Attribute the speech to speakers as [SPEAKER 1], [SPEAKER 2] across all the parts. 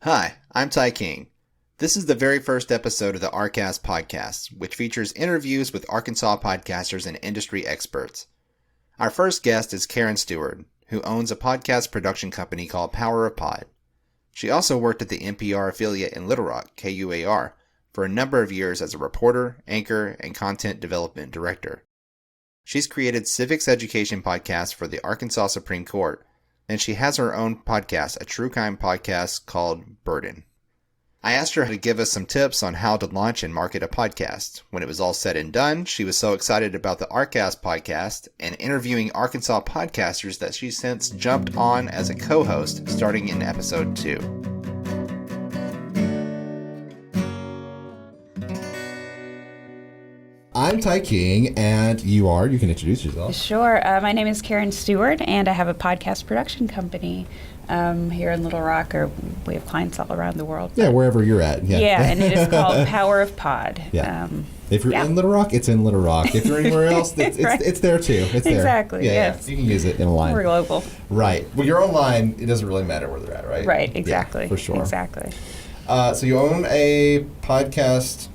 [SPEAKER 1] Hi, I'm Ty King. This is the very first episode of the ARKAST podcast, which features interviews with Arkansas podcasters and industry experts. Our first guest is Karen Steward, who owns a podcast production company called Power of Pod. She also worked at the NPR affiliate in Little Rock, KUAR, for a number of years as a reporter, anchor, and content development director. She's created civics education podcasts for the Arkansas Supreme Court, and she has her own podcast, a true crime podcast called Burden. I asked her to give us some tips on how to launch and market a podcast. When it was all said and done, she was so excited about the ARKAST podcast and interviewing Arkansas podcasters that she since jumped on as a co-host starting in episode 2.
[SPEAKER 2] I'm Ty King, and you can introduce yourself.
[SPEAKER 3] Sure. My name is Karen Steward, and I have a podcast production company here in Little Rock, or we have clients all around the world.
[SPEAKER 2] Yeah, wherever you're at.
[SPEAKER 3] Yeah, and it is called Power of Pod.
[SPEAKER 2] Yeah. If you're in Little Rock, it's in Little Rock. If you're anywhere else, it's there too. It's there.
[SPEAKER 3] Exactly, yes.
[SPEAKER 2] Yeah, you can use it in a line.
[SPEAKER 3] We're global.
[SPEAKER 2] Right. Well, you're online, it doesn't really matter where they're at, right?
[SPEAKER 3] Right, exactly.
[SPEAKER 2] Yeah, for sure.
[SPEAKER 3] Exactly.
[SPEAKER 2] So you own a podcast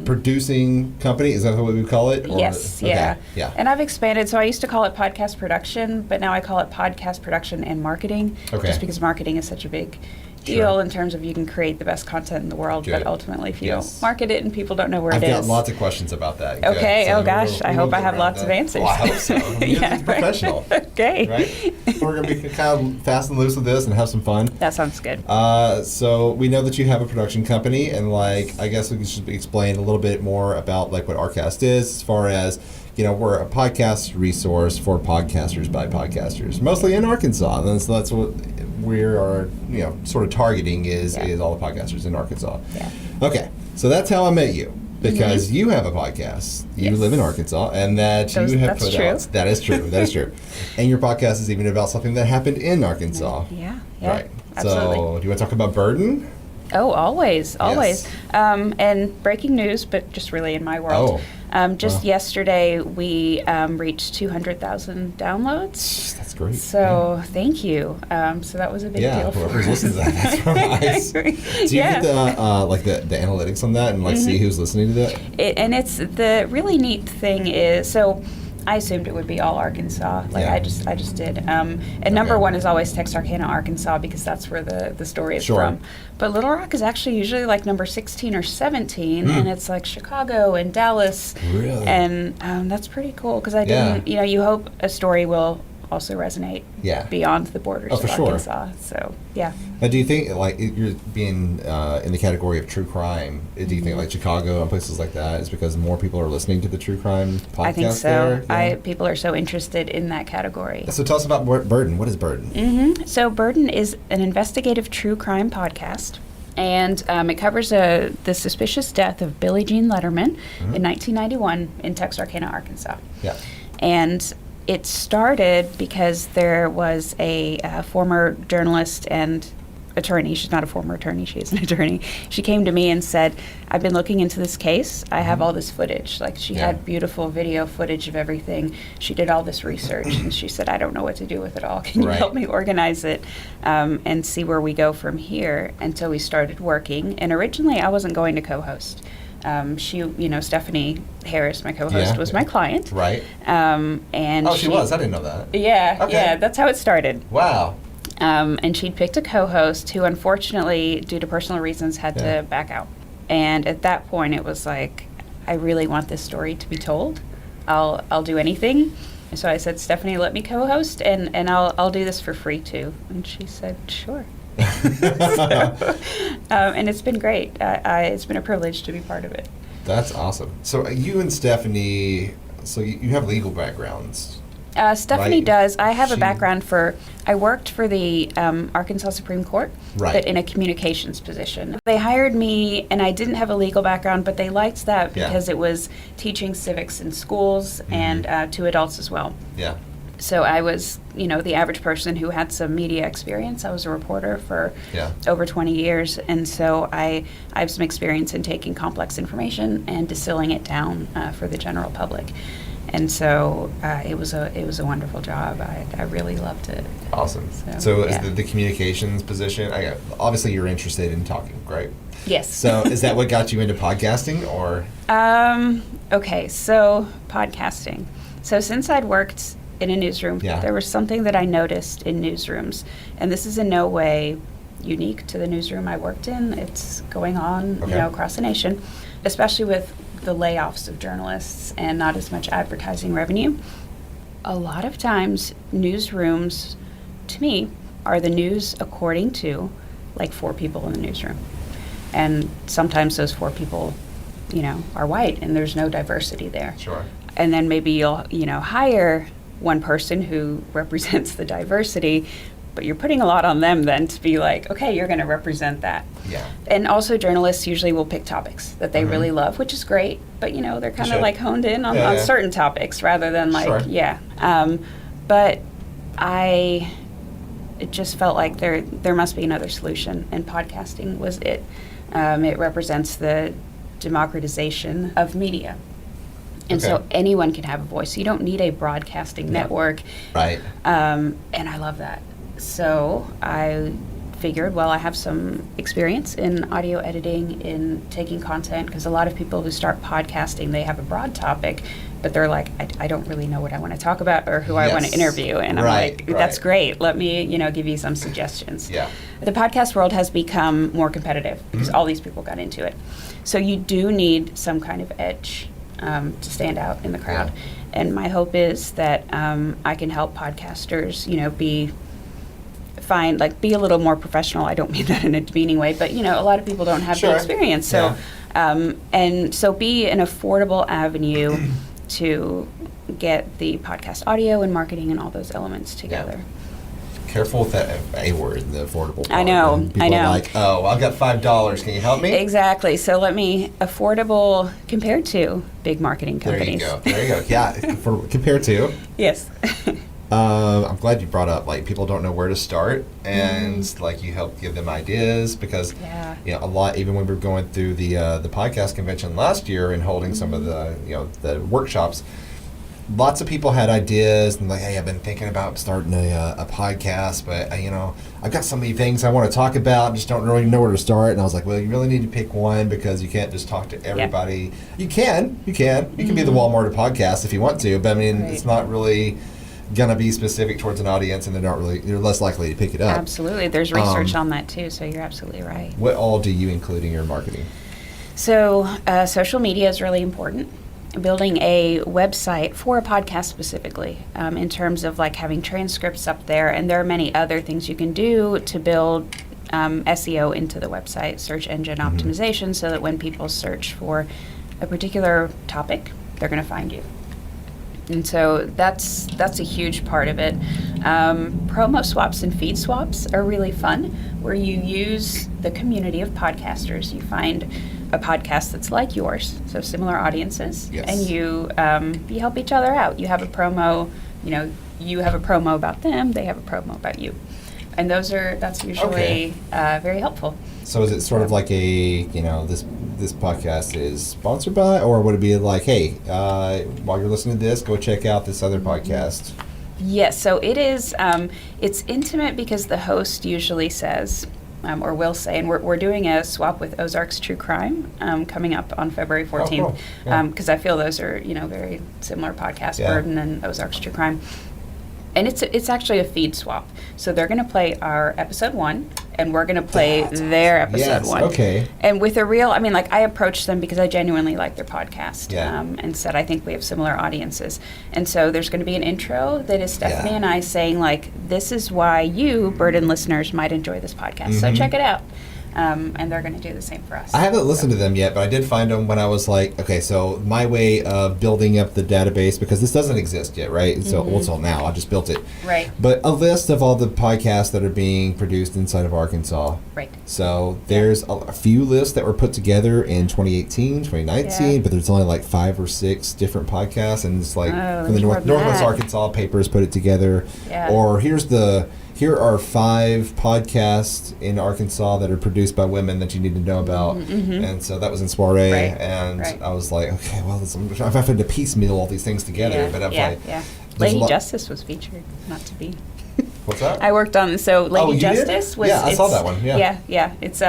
[SPEAKER 2] producing company? Is that what we call it? Or,
[SPEAKER 3] yes,
[SPEAKER 2] okay.
[SPEAKER 3] Yeah. And I've expanded. So I used to call it podcast production, but now I call it podcast production and marketing.
[SPEAKER 2] Okay.
[SPEAKER 3] Just because marketing is such a big deal in terms of you can create the best content in the world, but ultimately if you don't market it and people don't know where it is.
[SPEAKER 2] I've got lots of questions about that.
[SPEAKER 3] Okay, so I hope I have lots of answers.
[SPEAKER 2] Well, I hope so. It's professional.
[SPEAKER 3] Okay.
[SPEAKER 2] Right? We're going to be kind of fast and loose with this and have some fun.
[SPEAKER 3] That sounds good.
[SPEAKER 2] So we know that you have a production company, and I guess we should explain a little bit more about what ARKAST is, as far as we're a podcast resource for podcasters by podcasters, mostly in Arkansas. And so that's what we are, sort of targeting is all the podcasters in Arkansas.
[SPEAKER 3] Yeah.
[SPEAKER 2] Okay, so that's how I met you, because you have a podcast. You live in Arkansas, and that you have put out. That is true. That is true. And your podcast is even about something that happened in Arkansas.
[SPEAKER 3] Yeah.
[SPEAKER 2] Right.
[SPEAKER 3] Absolutely.
[SPEAKER 2] So, do you want to talk about Burden?
[SPEAKER 3] Oh, always.
[SPEAKER 2] Yes.
[SPEAKER 3] And breaking news, but just really in my world. Yesterday, we reached 200,000 downloads.
[SPEAKER 2] That's great.
[SPEAKER 3] So thank you. So that was a big deal for us.
[SPEAKER 2] Whoever's listening to that, that's real nice. Do you get the analytics on that and see who's listening to that?
[SPEAKER 3] And it's the really neat thing is, so I assumed it would be all Arkansas. I just did. And number one is always Texarkana, Arkansas, because that's where the story is from. But Little Rock is actually usually number 16 or 17, and it's Chicago and Dallas.
[SPEAKER 2] Really?
[SPEAKER 3] And that's pretty cool, because I didn't, you hope a story will also resonate beyond the borders of Arkansas. So, yeah.
[SPEAKER 2] Now, do you think, you're being in the category of true crime, do you think Chicago and places like that is because more people are listening to the true crime podcast?
[SPEAKER 3] I think so.
[SPEAKER 2] There? Yeah.
[SPEAKER 3] People are so interested in that category.
[SPEAKER 2] So tell us about Burden. What is Burden?
[SPEAKER 3] So Burden is an investigative true crime podcast. And it covers the suspicious death of Billie Jean Letterman in 1991 in Texarkana, Arkansas.
[SPEAKER 2] Yeah.
[SPEAKER 3] And it started because there was a former journalist and attorney. She's not a former attorney, she is an attorney. She came to me and said, I've been looking into this case. I have all this footage. She had beautiful video footage of everything. She did all this research, and she said, I don't know what to do with it all. Can you help me organize it and see where we go from here? And so we started working. And originally, I wasn't going to co-host. Stephanie Harris, my co-host, was my client.
[SPEAKER 2] Right.
[SPEAKER 3] And
[SPEAKER 2] she was? I didn't know that.
[SPEAKER 3] Yeah,
[SPEAKER 2] okay.
[SPEAKER 3] Yeah, that's how it started.
[SPEAKER 2] Wow.
[SPEAKER 3] And she'd picked a co-host who, unfortunately, due to personal reasons, had to back out. And at that point, it was I really want this story to be told. I'll do anything. And so I said, Stephanie, let me co-host, and I'll do this for free too. And she said, sure. And it's been great. It's been a privilege to be part of it.
[SPEAKER 2] That's awesome. So you and Stephanie, you have legal backgrounds.
[SPEAKER 3] Stephanie does. I have a background I worked for the Arkansas Supreme Court, but in a communications position. They hired me, and I didn't have a legal background, but they liked that because it was teaching civics in schools and to adults as well.
[SPEAKER 2] Yeah.
[SPEAKER 3] So I was, the average person who had some media experience. I was a reporter for over 20 years, and so I have some experience in taking complex information and distilling it down for the general public. And so it was a wonderful job. I really loved it.
[SPEAKER 2] Awesome. So is the communications position, obviously you're interested in talking, right?
[SPEAKER 3] Yes.
[SPEAKER 2] So is that what got you into podcasting, or?
[SPEAKER 3] Okay, so podcasting. So since I'd worked in a newsroom, there was something that I noticed in newsrooms, and this is in no way unique to the newsroom I worked in. It's going on, across the nation, especially with the layoffs of journalists and not as much advertising revenue. A lot of times, newsrooms, to me, are the news according to like 4 people in the newsroom. And sometimes those 4 people, are white, and there's no diversity there.
[SPEAKER 2] Sure.
[SPEAKER 3] And then maybe you'll, hire one person who represents the diversity, but you're putting a lot on them then to be like, okay, you're going to represent that.
[SPEAKER 2] Yeah. And
[SPEAKER 3] also journalists usually will pick topics that they really love, which is great, but they're kind of like honed in on certain topics rather than like, but it just felt like there must be another solution, and podcasting was it. It represents the democratization of media. And so anyone can have a voice. You don't need a broadcasting network.
[SPEAKER 2] Right.
[SPEAKER 3] And I love that. So I figured, well, I have some experience in audio editing, in taking content, because a lot of people who start podcasting, they have a broad topic, but they're like, I don't really know what I want to talk about or who I want to interview. And I'm like, that's great. Let me, give you some suggestions.
[SPEAKER 2] Yeah.
[SPEAKER 3] The podcast world has become more competitive because all these people got into it. So you do need some kind of edge to stand out in the crowd. Yeah. And my hope is that I can help podcasters, be a little more professional. I don't mean that in a demeaning way, but a lot of people don't have the experience. So, and so be an affordable avenue to get the podcast audio and marketing and all those elements together.
[SPEAKER 2] Yeah. Careful with that A word, the affordable part.
[SPEAKER 3] I know.
[SPEAKER 2] People are like, oh, I've got $5. Can you help me?
[SPEAKER 3] Exactly. So affordable compared to big marketing companies.
[SPEAKER 2] There you go. Yeah, compared to.
[SPEAKER 3] Yes.
[SPEAKER 2] I'm glad you brought up, people don't know where to start, and you help give them ideas, because a lot, even when we were going through the podcast convention last year and holding some of the the workshops, lots of people had ideas and hey, I've been thinking about starting a podcast, but I've got so many things I want to talk about, just don't really know where to start. And I was like, well, you really need to pick one, because you can't just talk to everybody. You can be the Walmart of podcasts if you want to, but it's not really gonna be specific towards an audience, and they're less likely to pick it up.
[SPEAKER 3] Absolutely. There's research on that too, so you're absolutely right.
[SPEAKER 2] What all do you include in your marketing?
[SPEAKER 3] So social media is really important. Building a website for a podcast specifically, in terms of having transcripts up there, and there are many other things you can do to build SEO into the website, search engine optimization, so that when people search for a particular topic, they're going to find you. And so that's a huge part of it. Promo swaps and feed swaps are really fun, where you use the community of podcasters. You find a podcast that's like yours, so similar audiences, and you help each other out. You have a promo, you have a promo about them, they have a promo about you, and that's usually very helpful.
[SPEAKER 2] So is it sort of like this podcast is sponsored by, or would it be like, hey, while you're listening to this, go check out this other podcast?
[SPEAKER 3] Yes, so it is. It's intimate because the host usually says, or will say, and we're doing a swap with Ozarks True Crime coming up on February 14th, because I feel those are very similar podcast burden and Ozarks True Crime. And it's actually a feed swap. So they're going to play our episode 1, and we're going to play their episode 1.
[SPEAKER 2] Okay.
[SPEAKER 3] And with a real, I approached them because I genuinely like their podcast, and said I think we have similar audiences. And so there's going to be an intro that is Stephanie and I saying this is why you, Burden listeners, might enjoy this podcast. So check it out. And they're going to do the same for us.
[SPEAKER 2] I haven't listened to them yet, but I did find them when I was like, okay, so my way of building up the database, because this doesn't exist yet, right? So until now, I just built it.
[SPEAKER 3] Right.
[SPEAKER 2] But a list of all the podcasts that are being produced inside of Arkansas.
[SPEAKER 3] Right.
[SPEAKER 2] So there's a few lists that were put together in 2018, 2019, but there's only 5 or 6 different podcasts, and it's from the Northwest Arkansas papers put it together. Yeah. Or here's the here are 5 podcasts in Arkansas that are produced by women that you need to know about. And so that was in Soiree. And I was like, okay, well, I'm having to piecemeal all these things together. But I'm like,
[SPEAKER 3] Lady Justice was featured, not to be.
[SPEAKER 2] What's that?
[SPEAKER 3] I worked on, so Lady Justice was.
[SPEAKER 2] Yeah, I saw that one.
[SPEAKER 3] Yeah. It's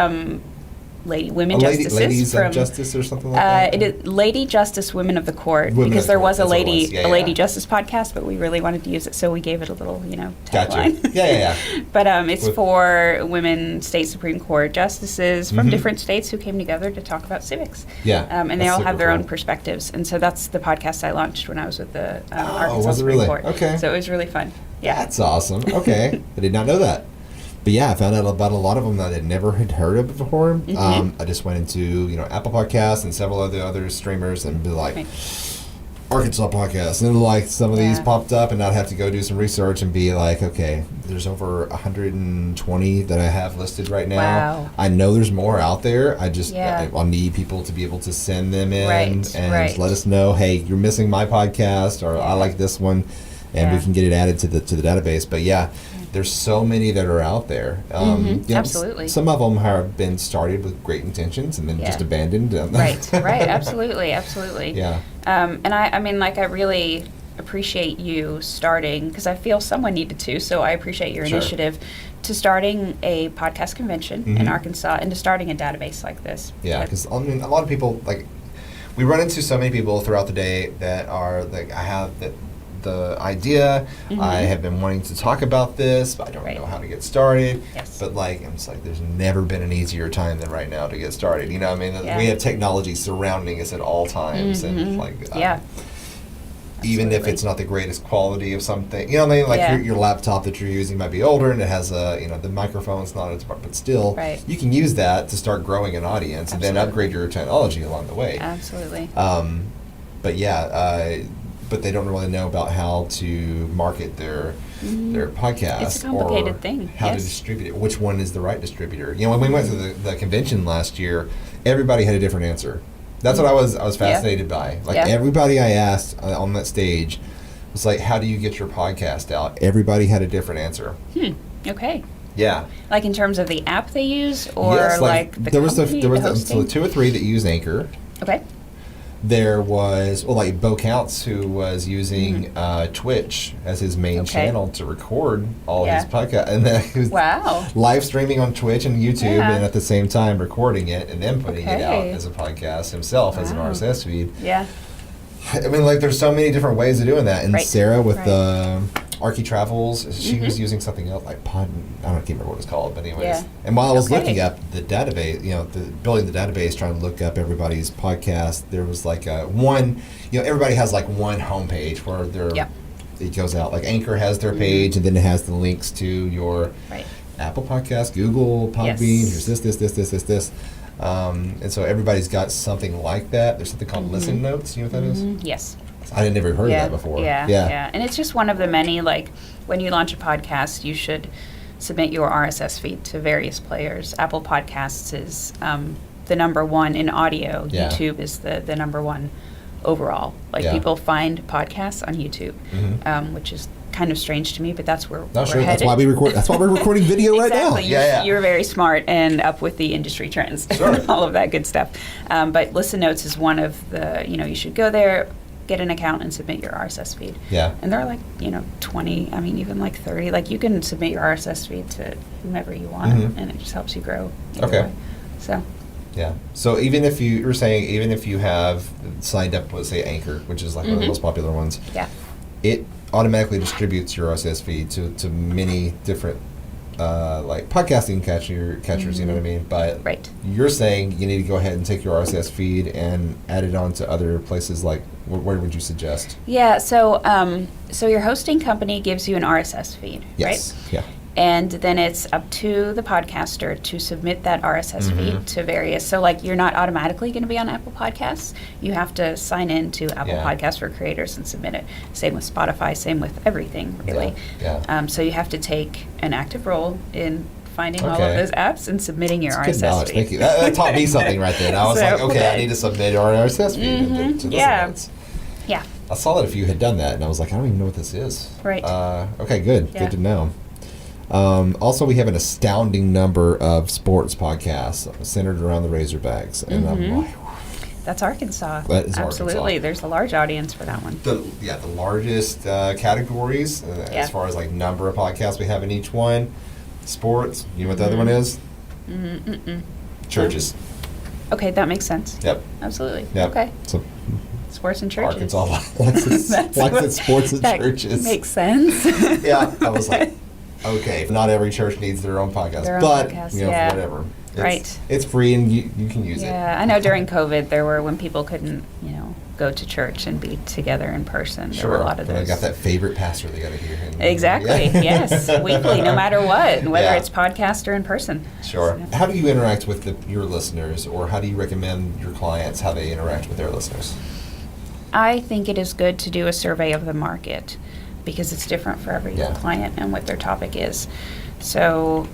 [SPEAKER 3] Women Justices.
[SPEAKER 2] Ladies
[SPEAKER 3] from,
[SPEAKER 2] of Justice or something like that?
[SPEAKER 3] It is Lady Justice, Women of the Court, because there was a Lady Justice podcast, but we really wanted to use it, so we gave it a little, tagline.
[SPEAKER 2] Gotcha. Yeah.
[SPEAKER 3] But it's for women state Supreme Court justices from different states who came together to talk about civics.
[SPEAKER 2] Yeah.
[SPEAKER 3] And they all have their own perspectives, and so that's the podcast I launched when I was with the Arkansas Supreme Court.
[SPEAKER 2] Okay.
[SPEAKER 3] So it was really fun. Yeah.
[SPEAKER 2] That's awesome. Okay. I did not know that. But yeah, I found out about a lot of them that I never had heard of before. I just went into Apple Podcasts and several other streamers and be like, Arkansas Podcasts, and like some of these popped up, and I'd have to go do some research and be like, okay, there's over 120 that I have listed right now.
[SPEAKER 3] Wow.
[SPEAKER 2] I know there's more out there. I'll need people to be able to send them in and let us know, hey, you're missing my podcast, or I like this one, and we can get it added to the database. But there's so many that are out there.
[SPEAKER 3] Absolutely.
[SPEAKER 2] Some of them have been started with great intentions and then just abandoned.
[SPEAKER 3] Right. Absolutely.
[SPEAKER 2] Yeah.
[SPEAKER 3] And I mean, like, I really appreciate you starting, because I feel someone needed to, so I appreciate your initiative to starting a podcast convention in Arkansas and to starting a database like this.
[SPEAKER 2] Yeah, because I mean, a lot of people, like, we run into so many people throughout the day that are like, I have the idea, I have been wanting to talk about this, but I don't know how to get started.
[SPEAKER 3] Yes.
[SPEAKER 2] But like, I'm just like, there's never been an easier time than right now to get started. You know what I mean? We have technology surrounding us at all times, and like, even if it's not the greatest quality of something, you know what I mean? Like your laptop that you're using might be older and it has the microphone's not as, but still, you can use that to start growing an audience and then upgrade your technology along the way.
[SPEAKER 3] Absolutely.
[SPEAKER 2] But they don't really know about how to market their podcast.
[SPEAKER 3] It's a complicated thing.
[SPEAKER 2] How to distribute it. Which one is the right distributor? When we went to the convention last year, everybody had a different answer. That's what I was fascinated by. Like everybody I asked on that stage was like, "How do you get your podcast out?" Everybody had a different answer.
[SPEAKER 3] Okay.
[SPEAKER 2] Yeah.
[SPEAKER 3] Like in terms of the app they use, or like the
[SPEAKER 2] there was
[SPEAKER 3] company,
[SPEAKER 2] so 2 or 3 that use Anchor.
[SPEAKER 3] Okay.
[SPEAKER 2] There was, like Bo Counts, who was using Twitch as his main channel to record all his podcasts. And then he was live streaming on Twitch and YouTube and at the same time recording it and then putting it out as a podcast himself as an RSS feed.
[SPEAKER 3] Yeah.
[SPEAKER 2] I mean, like, there's so many different ways of doing that. And Sarah with Arky Travels, she was using something else, like I can't remember what it's called, but anyways. Yeah. And while I was looking up the database, building the database, trying to look up everybody's podcast, there was like one, everybody has like one homepage where it goes out. Like Anchor has their page, and then it has the links to your Apple Podcast, Google, Podbean, here's this. And so everybody's got something like that. There's something called Listen Notes. You know what that is?
[SPEAKER 3] Yes.
[SPEAKER 2] I had never heard of that before.
[SPEAKER 3] Yeah. And it's just one of the many, like, when you launch a podcast, you should submit your RSS feed to various players. Apple Podcasts is the number one in audio. YouTube is the number one overall. Like, people find podcasts on YouTube, which is kind of strange to me, but that's where we're headed.
[SPEAKER 2] That's why we record. That's why we're recording video right now.
[SPEAKER 3] You're very smart and up with the industry trends and all of that good stuff. But Listen Notes is one of the. You should go there, get an account, and submit your RSS feed. Yeah. And they're like 20. I mean, even like 30. Like, you can submit your RSS feed to whomever you want, and it just helps you grow. Okay. So.
[SPEAKER 2] Yeah. So even if you were saying, even if you have signed up with, say, Anchor, which is like one of the most popular ones. Yeah. It automatically distributes your RSS feed to many different like podcasting catchers, you know what I mean? But you're saying you need to go ahead and take your RSS feed and add it on to other places. Like, where would you suggest?
[SPEAKER 3] Yeah, so your hosting company gives you an RSS feed, right? Yeah. And then it's up to the podcaster to submit that RSS feed to various. So, like, you're not automatically going to be on Apple Podcasts. You have to sign in to Apple Podcasts for creators and submit it. Same with Spotify. Same with everything, really. So you have to take an active role in finding all of those apps and submitting your RSS feed.
[SPEAKER 2] Thank you. That taught me something right there. I was like, okay, I need to submit our RSS feed to this. Yeah. I saw that if you had done that, and I was like, I don't even know what this is.
[SPEAKER 3] Right.
[SPEAKER 2] Okay, good. Good to know. Also, we have an astounding number of sports podcasts centered around the Razorbacks. And I'm like,
[SPEAKER 3] That's Arkansas.
[SPEAKER 2] That is
[SPEAKER 3] Absolutely.
[SPEAKER 2] Arkansas.
[SPEAKER 3] There's a large audience for that one.
[SPEAKER 2] the largest categories as far as like number of podcasts we have in each one. Sports. You know what the other one is? Churches.
[SPEAKER 3] Okay, that makes sense.
[SPEAKER 2] Yep.
[SPEAKER 3] Absolutely.
[SPEAKER 2] Yep.
[SPEAKER 3] Okay.
[SPEAKER 2] So
[SPEAKER 3] Sports and churches.
[SPEAKER 2] Arkansas likes its sports and
[SPEAKER 3] that
[SPEAKER 2] churches.
[SPEAKER 3] Makes sense.
[SPEAKER 2] Yeah, I was like, okay, not every church needs their own podcast, but
[SPEAKER 3] podcast,
[SPEAKER 2] you know,
[SPEAKER 3] yeah.
[SPEAKER 2] whatever.
[SPEAKER 3] Right.
[SPEAKER 2] It's free and you can use it.
[SPEAKER 3] Yeah, I know during COVID there were when people couldn't, go to church and be together in person. There were a lot of
[SPEAKER 2] But
[SPEAKER 3] those.
[SPEAKER 2] I got that favorite pastor they got to hear.
[SPEAKER 3] Exactly.
[SPEAKER 2] Yeah.
[SPEAKER 3] Yes. Weekly, no matter what, whether
[SPEAKER 2] Yeah.
[SPEAKER 3] it's podcast or in person.
[SPEAKER 2] Sure.
[SPEAKER 3] So.
[SPEAKER 2] How do you interact with your listeners, or how do you recommend your clients how they interact with their listeners?
[SPEAKER 3] I think it is good to do a survey of the market because it's different for every
[SPEAKER 2] Yeah.
[SPEAKER 3] client and what their topic is. So,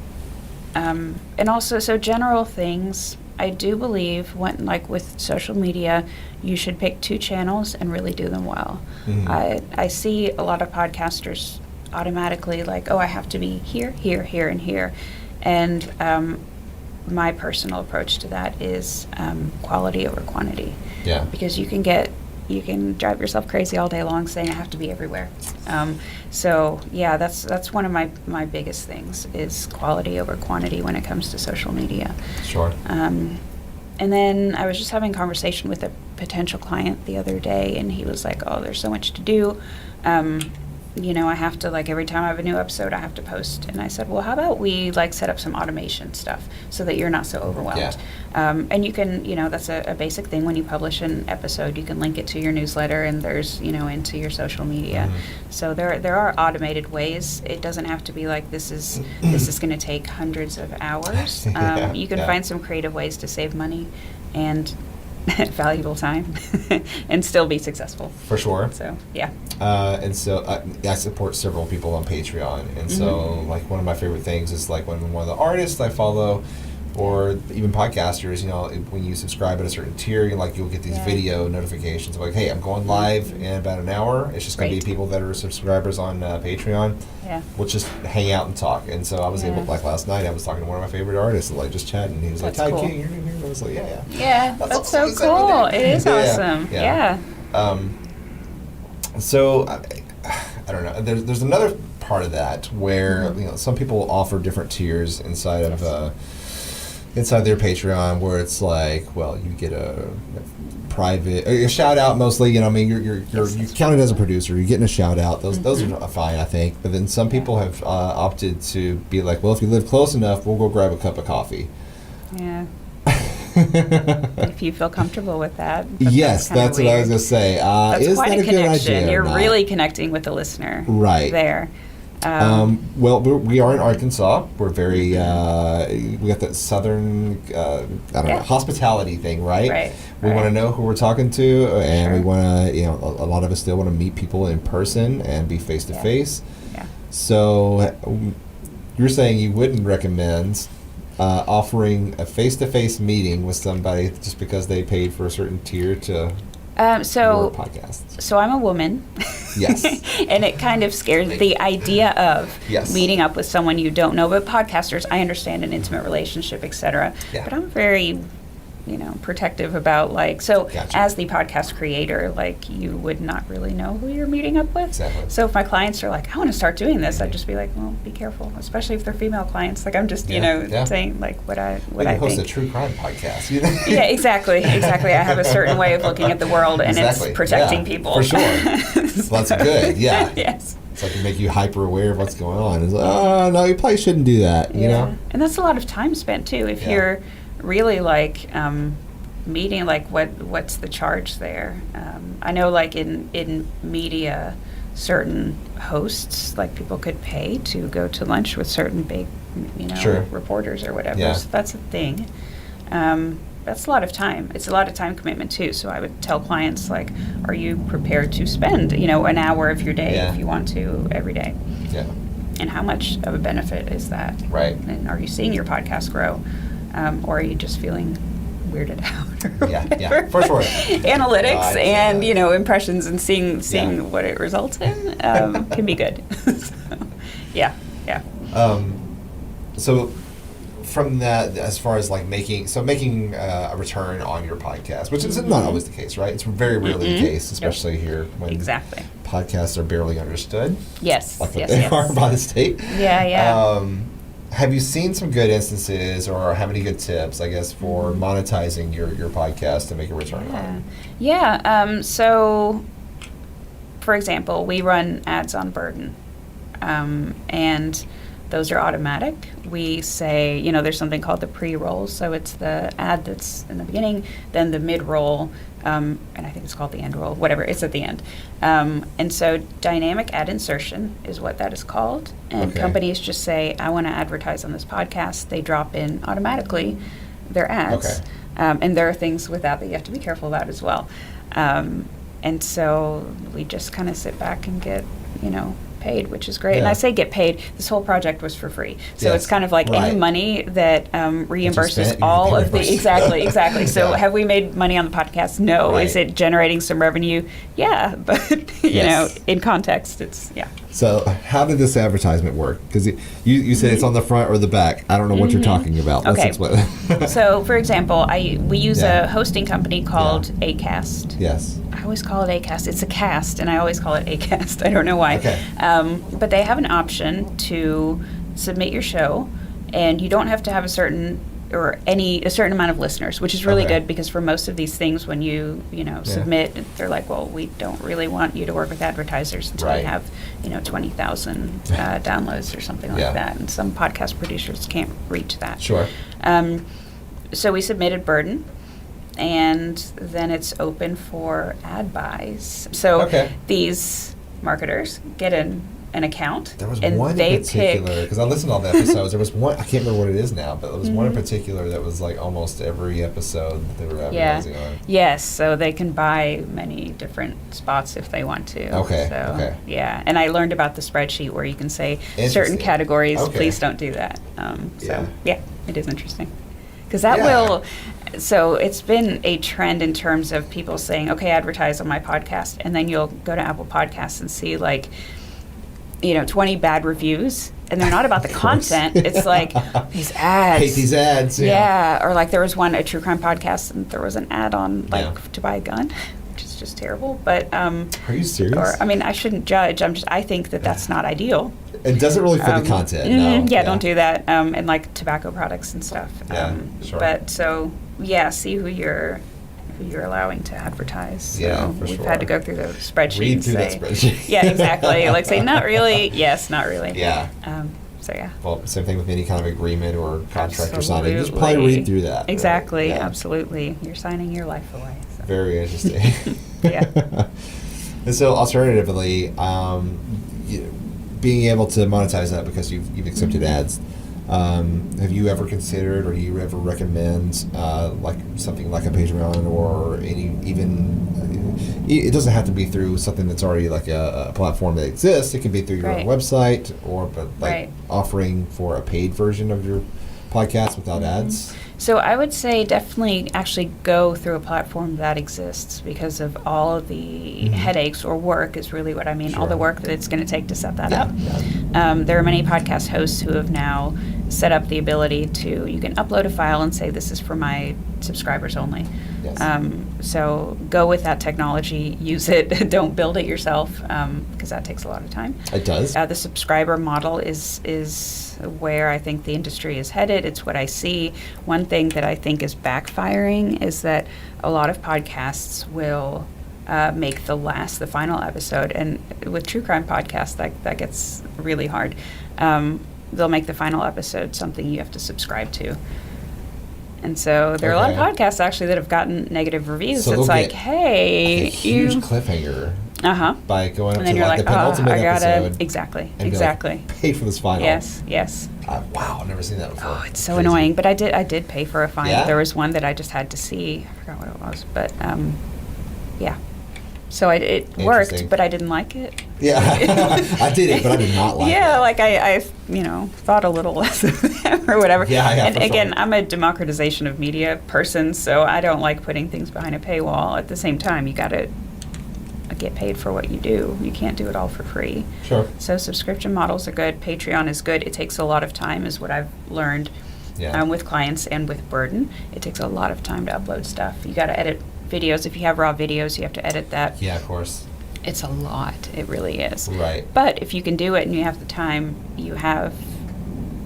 [SPEAKER 3] and also, so general things, I do believe with social media, you should pick 2 channels and really do them well. I see a lot of podcasters automatically like, oh, I have to be here, here, here, and here. And my personal approach to that is quality over quantity.
[SPEAKER 2] Yeah.
[SPEAKER 3] Because you can drive yourself crazy all day long saying I have to be everywhere. So yeah, that's one of my biggest things is quality over quantity when it comes to social media.
[SPEAKER 2] Sure.
[SPEAKER 3] And then I was just having a conversation with a potential client the other day, and he was like, "Oh, there's so much to do. I have to every time I have a new episode, I have to post." And I said, "Well, how about we set up some automation stuff so that you're not so overwhelmed?"
[SPEAKER 2] Yeah.
[SPEAKER 3] And you can, that's a basic thing when you publish an episode. You can link it to your newsletter, and there's, into your social media. So there are automated ways. It doesn't have to be like this is going to take hundreds of hours. You can find some creative ways to save money and valuable time and still be successful.
[SPEAKER 2] For sure.
[SPEAKER 3] So, yeah.
[SPEAKER 2] And so I support several people on Patreon. And so, one of my favorite things is when one of the artists I follow, or even podcasters, when you subscribe at a certain tier, you'll get these video notifications of hey, I'm going live in about an hour. It's just going to be people that are subscribers on Patreon.
[SPEAKER 3] Yeah.
[SPEAKER 2] We'll just hang out and talk. And so I was able, last night, I was talking to one of my favorite artists, just chatting. And he was
[SPEAKER 3] That's
[SPEAKER 2] like,
[SPEAKER 3] cool.
[SPEAKER 2] King, you're new here? And I was like, yeah.
[SPEAKER 3] Yeah, that's so
[SPEAKER 2] awesome.
[SPEAKER 3] cool. It is
[SPEAKER 2] Yeah.
[SPEAKER 3] awesome. Yeah.
[SPEAKER 2] So I don't know. There's another part of that where some people offer different tiers inside of inside their Patreon, where it's you get a private a shout out mostly. You're counted as a producer. You're getting a shout out. Those are fine, I think. But then some people have opted to be like, well, if you live close enough, we'll go grab a cup of coffee.
[SPEAKER 3] Yeah. If you feel comfortable with that.
[SPEAKER 2] Yes, that's what I was going to say.
[SPEAKER 3] That's
[SPEAKER 2] is
[SPEAKER 3] quite
[SPEAKER 2] that
[SPEAKER 3] a
[SPEAKER 2] a good
[SPEAKER 3] connection.
[SPEAKER 2] idea?
[SPEAKER 3] You're really connecting with the listener.
[SPEAKER 2] Right.
[SPEAKER 3] There.
[SPEAKER 2] Well, we are in Arkansas. We're very, we got that southern, hospitality thing, right?
[SPEAKER 3] Right.
[SPEAKER 2] We want to know who we're talking to, and we
[SPEAKER 3] Sure.
[SPEAKER 2] want to, a lot of us still want to meet people in person and be face to face.
[SPEAKER 3] Yeah.
[SPEAKER 2] So you're saying you wouldn't recommend offering a face-to-face meeting with somebody just because they paid for a certain tier to your podcast?
[SPEAKER 3] So I'm a woman.
[SPEAKER 2] Yes.
[SPEAKER 3] And it kind of scares the idea of
[SPEAKER 2] Yes.
[SPEAKER 3] meeting up with someone you don't know. But podcasters, I understand an intimate relationship, etc.
[SPEAKER 2] Yeah.
[SPEAKER 3] But I'm very, protective about
[SPEAKER 2] Gotcha.
[SPEAKER 3] as the podcast creator, you would not really know who you're meeting up with.
[SPEAKER 2] Exactly.
[SPEAKER 3] So if my clients are like, I want to start doing this, I'd just be like, well, be careful, especially if they're female clients. I'm just, saying what I
[SPEAKER 2] host
[SPEAKER 3] think.
[SPEAKER 2] a true crime podcast.
[SPEAKER 3] Yeah, exactly. I have a certain way of looking at the world, and it's protecting people.
[SPEAKER 2] For sure. Well, that's good. Yeah.
[SPEAKER 3] Yes.
[SPEAKER 2] It's to make you hyper aware of what's going on. It's like, no, you probably shouldn't do that. You know.
[SPEAKER 3] And that's a lot of time spent too. If you're really meeting, what's the charge there? I know, in media, certain hosts, people could pay to go to lunch with certain big,
[SPEAKER 2] Sure.
[SPEAKER 3] reporters or whatever.
[SPEAKER 2] Yeah.
[SPEAKER 3] So that's a thing. That's a lot of time. It's a lot of time commitment too. So I would tell clients, are you prepared to spend, an hour of your day if you want to every day?
[SPEAKER 2] Yeah.
[SPEAKER 3] And how much of a benefit is that?
[SPEAKER 2] Right.
[SPEAKER 3] And are you seeing your podcast grow? Or are you just feeling weirded out? Or
[SPEAKER 2] Yeah, for sure.
[SPEAKER 3] Analytics and impressions and seeing what it results in can be good. So, yeah.
[SPEAKER 2] So from that, as far as like making a return on your podcast, which is not always the case, right? It's very rarely the case, especially here when podcasts are barely understood.
[SPEAKER 3] Yes,
[SPEAKER 2] like they are by the state.
[SPEAKER 3] Yeah.
[SPEAKER 2] Have you seen some good instances, or have any good tips, I guess, for monetizing your podcast to make a return on it?
[SPEAKER 3] Yeah. So, for example, we run ads on Burden, and those are automatic. We say, there's something called the pre-roll, so it's the ad that's in the beginning, then the mid-roll, and I think it's called the end roll, whatever, it's at the end. And so dynamic ad insertion is what that is called. And companies just say, I want to advertise on this podcast. They drop in automatically their ads.
[SPEAKER 2] Okay.
[SPEAKER 3] And there are things with that you have to be careful about as well. And so we just kind of sit back and get, paid, which is great. And I say get paid. This whole project was for free. So it's kind of like any money that reimburses all of the... Exactly. So have we made money on the podcast? No. Is it generating some revenue? Yeah. But, in context, it's,
[SPEAKER 2] So how did this advertisement work? Because you said it's on the front or the back. I don't know what you're talking about. Let's explain.
[SPEAKER 3] So, for example, we use a hosting company called ARKAST.
[SPEAKER 2] Yes.
[SPEAKER 3] I always call it ARKAST. It's a cast, and I always call it ARKAST. I don't know why.
[SPEAKER 2] Okay.
[SPEAKER 3] But they have an option to submit your show, and you don't have to have a certain amount of listeners, which is really good, because for most of these things, when you submit, they're like, well, we don't really want you to work with advertisers until you have 20,000 downloads or something like that, and some podcast producers can't reach that.
[SPEAKER 2] Sure.
[SPEAKER 3] So we submitted Burden, and then it's open for ad buys. So these marketers get an account.
[SPEAKER 2] There was
[SPEAKER 3] and
[SPEAKER 2] one
[SPEAKER 3] they
[SPEAKER 2] in particular, because I listened to all the episodes. There was one, I can't remember what it is now, but there was one in particular that was like almost every episode that they were advertising on.
[SPEAKER 3] Yes, so they can buy many different spots if they want to.
[SPEAKER 2] Okay.
[SPEAKER 3] Yeah, and I learned about the spreadsheet where you can say certain categories, please don't do that. It is interesting. Because that will... So it's been a trend in terms of people saying, okay, advertise on my podcast, and then you'll go to Apple Podcasts and see 20 bad reviews, and they're not about the content. It's like these ads.
[SPEAKER 2] Hate these ads.
[SPEAKER 3] Yeah. Or like there was one, a true crime podcast, and there was an ad on to buy a gun, which is just terrible. But
[SPEAKER 2] are you serious?
[SPEAKER 3] I shouldn't judge. I think that's not ideal.
[SPEAKER 2] It doesn't really fit the content. No.
[SPEAKER 3] Don't do that. And like tobacco products and stuff.
[SPEAKER 2] Sure.
[SPEAKER 3] But so see who you're allowing to advertise. So we've had to go through the spreadsheet.
[SPEAKER 2] Read through that spreadsheet.
[SPEAKER 3] Yeah, exactly. Like say, not really. Yes, not really.
[SPEAKER 2] Yeah. Well, same thing with any kind of agreement or contract or something. Just probably read through that.
[SPEAKER 3] Exactly.
[SPEAKER 2] Right? Yeah.
[SPEAKER 3] Absolutely. You're signing your life away. So.
[SPEAKER 2] Very interesting. And so, alternatively, being able to monetize that because you've accepted ads. Have you ever considered, or do you ever recommend like something like a Patreon, or it doesn't have to be through something that's already like a platform that exists. It can be through your own website, or offering for a paid version of your podcast without ads.
[SPEAKER 3] So I would say definitely actually go through a platform that exists, because of all of the headaches or work is really what I mean, all the work that it's going to take to set that up. Yeah. There are many podcast hosts who have now set up the ability to, you can upload a file and say, this is for my subscribers only. Yes. So go with that technology, use it, don't build it yourself, because that takes a lot of time.
[SPEAKER 2] It does.
[SPEAKER 3] The subscriber model is where I think the industry is headed. It's what I see. One thing that I think is backfiring is that a lot of podcasts will make the final episode, and with true crime podcasts, that gets really hard. They'll make the final episode something you have to subscribe to. And so there are a lot of podcasts actually that have gotten negative reviews. So it's like, hey,
[SPEAKER 2] a huge cliffhanger. By going up
[SPEAKER 3] and then
[SPEAKER 2] to
[SPEAKER 3] you're
[SPEAKER 2] the penultimate episode.
[SPEAKER 3] Exactly.
[SPEAKER 2] Pay for this final.
[SPEAKER 3] Yes.
[SPEAKER 2] Wow, I've never seen that before.
[SPEAKER 3] Oh, it's so annoying. But I did pay for a fine. Yeah? There was one that I just had to see. I forgot what it was, but so it worked, but I didn't like it.
[SPEAKER 2] Yeah, I did it, but I did not like it.
[SPEAKER 3] Yeah, like I thought a little less of them or whatever.
[SPEAKER 2] Yeah.
[SPEAKER 3] And again, I'm a democratization of media person, so I don't like putting things behind a paywall. At the same time, you got to get paid for what you do. You can't do it all for free.
[SPEAKER 2] Sure.
[SPEAKER 3] So subscription models are good. Patreon is good. It takes a lot of time, is what I've learned with clients and with Burden. It takes a lot of time to upload stuff. You got to edit videos. If you have raw videos, you have to edit that.
[SPEAKER 2] Yeah, of course.
[SPEAKER 3] It's a lot. It really is.
[SPEAKER 2] Right.
[SPEAKER 3] But if you can do it and you have the time, you have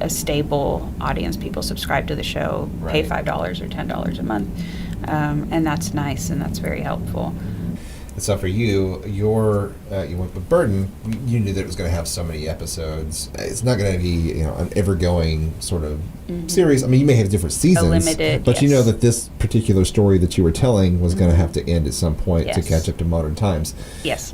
[SPEAKER 3] a stable audience. People subscribe to the show, pay $5 or $10 a month. And that's nice, and that's very helpful.
[SPEAKER 2] And so for you, you went with Burden. You knew that it was going to have so many episodes. It's not going to be an ever-going sort of series. I mean, you may have different seasons,
[SPEAKER 3] limited,
[SPEAKER 2] but you know that this particular story that you were telling was going to have to end at some point to catch up to modern times.
[SPEAKER 3] Yes.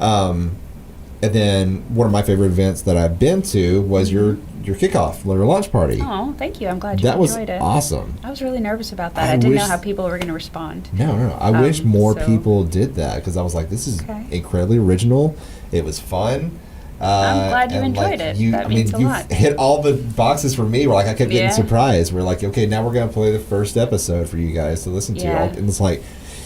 [SPEAKER 2] And then one of my favorite events that I've been to was your kickoff, your launch party.
[SPEAKER 3] Oh, thank you. I'm glad you enjoyed it.
[SPEAKER 2] That was awesome.
[SPEAKER 3] I was really nervous about that. I didn't know how people were going to respond.
[SPEAKER 2] No. I wish more people did that, because I was like, this is incredibly original. It was fun.
[SPEAKER 3] I'm glad you enjoyed it. That means a lot.
[SPEAKER 2] You hit all the boxes for me. Where I kept getting surprised. We're like, okay, now we're going to play the first episode for you guys to listen to. And it's like,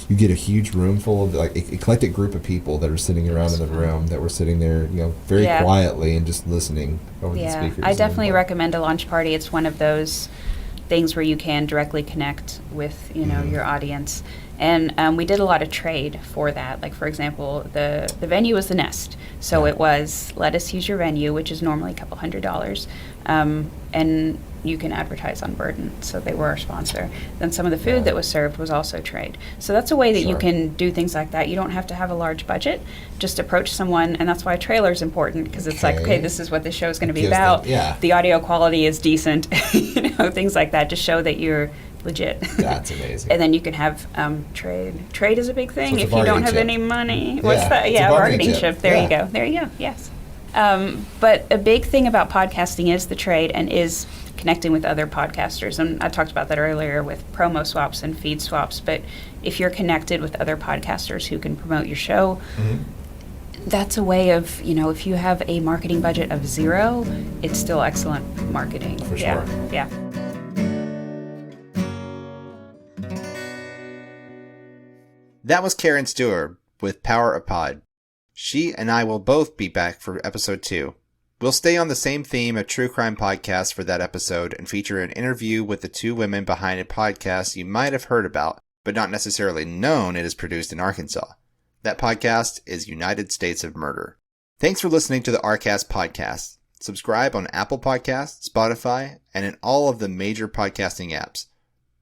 [SPEAKER 2] you get a huge room full of eclectic group of people that are sitting around in the room that were sitting there, very quietly and just listening over the speakers.
[SPEAKER 3] I definitely recommend a launch party. It's one of those things where you can directly connect with, your audience. And we did a lot of trade for that. Like, for example, the venue was the Nest. So it was, let us use your venue, which is normally a couple $100. And you can advertise on Burden. So they were our sponsor. Then some of the food that was served was also trade. So that's a way that you can do things like that. You don't have to have a large budget. Just approach someone, and that's why a trailer is important, because it's like, okay, this is what this show is going to be about. The audio quality is decent, things like that. Just show that you're legit.
[SPEAKER 2] That's amazing.
[SPEAKER 3] And then you can have trade. Trade is a big thing if you don't have any money. What's that?
[SPEAKER 2] It's a
[SPEAKER 3] bargaining chip. There you go. There you go. Yes. But a big thing about podcasting is the trade and is connecting with other podcasters. And I talked about that earlier with promo swaps and feed swaps. But if you're connected with other podcasters who can promote your show, that's a way of, if you have a marketing budget of $0, it's still excellent marketing.
[SPEAKER 2] For sure.
[SPEAKER 3] Yeah.
[SPEAKER 1] That was Karen Steward with Power of Pod. She and I will both be back for episode 2. We'll stay on the same theme of true crime podcasts for that episode and feature an interview with the 2 women behind a podcast you might have heard about, but not necessarily known it is produced in Arkansas. That podcast is United States of Murder. Thanks for listening to the ARKAST podcast. Subscribe on Apple Podcasts, Spotify, and in all of the major podcasting apps.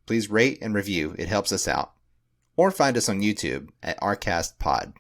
[SPEAKER 1] Please rate and review. It helps us out. Or find us on YouTube at ARKAST Pod.